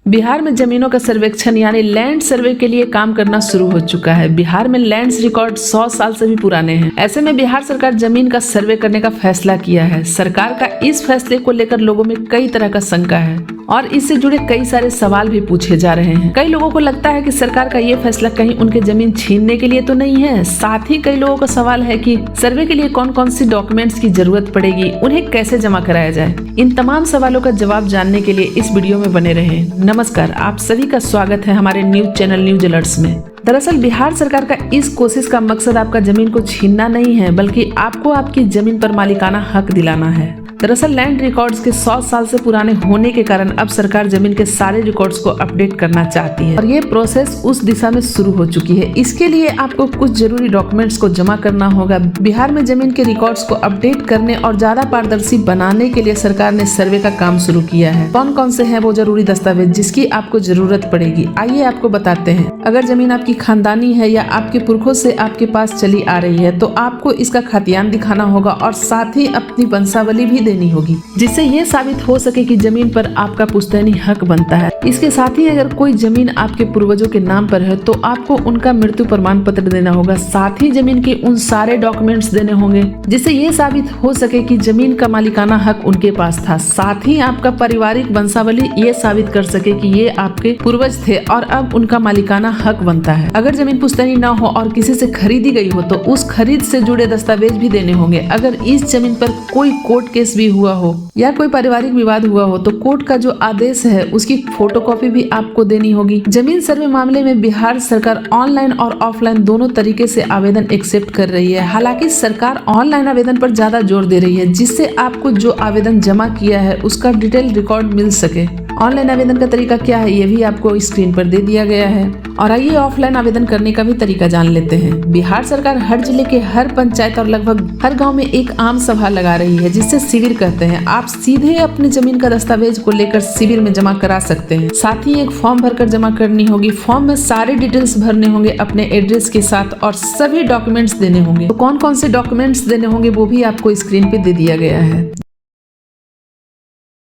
बिहार में जमीनों का सर्वेक्षण यानी लैंड सर्वे के लिए काम करना शुरू हो चुका है। बिहार में लैंड्स रिकॉर्ड 100 साल से भी पुराने हैं। ऐसे में बिहार सरकार जमीन का सर्वे करने का फैसला किया है। सरकार का इस फैसले को लेकर लोगों में कई तरह का शंका है और इससे जुड़े कई सारे सवाल भी पूछे जा रहे हैं। कई लोगों को लगता है कि सरकार का ये फैसला कहीं उनके जमीन छीनने के लिए तो नहीं है। साथ ही कई लोगों का सवाल है कि सर्वे के लिए कौन कौन सी डॉक्यूमेंट्स की जरूरत पड़ेगी, उन्हें कैसे जमा कराया जाए। इन तमाम सवालों का जवाब जानने के लिए इस वीडियो में बने रहें। नमस्कार, आप सभी का स्वागत है हमारे न्यूज चैनल न्यूज अलर्ट्स में। दरअसल बिहार सरकार का इस कोशिश का मकसद आपका जमीन को छीनना नहीं है, बल्कि आपको आपकी जमीन पर मालिकाना हक दिलाना है। दरअसल लैंड रिकॉर्ड्स के 100 साल से पुराने होने के कारण अब सरकार जमीन के सारे रिकॉर्ड्स को अपडेट करना चाहती है और ये प्रोसेस उस दिशा में शुरू हो चुकी है। इसके लिए आपको कुछ जरूरी डॉक्यूमेंट्स को जमा करना होगा। बिहार में जमीन के रिकॉर्ड्स को अपडेट करने और ज्यादा पारदर्शी बनाने के लिए सरकार ने सर्वे का काम शुरू किया है। कौन कौन से हैं वो जरूरी दस्तावेज जिसकी आपको जरूरत पड़ेगी, आइए आपको बताते हैं। अगर जमीन आपकी खानदानी है या आपके पुरखों से आपके पास चली आ रही है तो आपको इसका खतियान दिखाना होगा और साथ ही अपनी वंशावली भी देनी होगी, जिससे ये साबित हो सके कि जमीन पर आपका पुश्तैनी हक बनता है। इसके साथ ही अगर कोई जमीन आपके पूर्वजों के नाम पर है तो आपको उनका मृत्यु प्रमाण पत्र देना होगा। साथ ही जमीन के उन सारे डॉक्यूमेंट्स देने होंगे जिससे ये साबित हो सके कि जमीन का मालिकाना हक उनके पास था। साथ ही आपका पारिवारिक वंशावली ये साबित कर सके कि ये आपके पूर्वज थे और अब उनका मालिकाना हक बनता है। अगर जमीन पुश्तैनी न हो और किसी से खरीदी गई हो तो उस खरीद से जुड़े दस्तावेज भी देने होंगे। अगर इस जमीन पर कोई कोर्ट केस भी हुआ हो या कोई पारिवारिक विवाद हुआ हो तो कोर्ट का जो आदेश है उसकी फोटोकॉपी भी आपको देनी होगी। जमीन सर्वे मामले में बिहार सरकार ऑनलाइन और ऑफलाइन दोनों तरीके से आवेदन एक्सेप्ट कर रही है। हालांकि सरकार ऑनलाइन आवेदन पर ज्यादा जोर दे रही है, जिससे आपको जो आवेदन जमा किया है उसका डिटेल रिकॉर्ड मिल सके। ऑनलाइन आवेदन का तरीका क्या है ये भी आपको स्क्रीन पर दे दिया गया है। और आइए ऑफलाइन आवेदन करने का भी तरीका जान लेते हैं। बिहार सरकार हर जिले के हर पंचायत और लगभग हर गांव में एक आम सभा लगा रही है, जिससे शिविर कहते हैं। आप सीधे अपनी जमीन का दस्तावेज को लेकर शिविर में जमा करा सकते हैं। साथ ही एक फॉर्म भरकर जमा करनी होगी। फॉर्म में सारे डिटेल्स भरने होंगे अपने एड्रेस के साथ और सभी डॉक्यूमेंट्स देने होंगे। तो कौन कौन से डॉक्यूमेंट्स देने होंगे वो भी आपको स्क्रीन पे दे दिया गया है।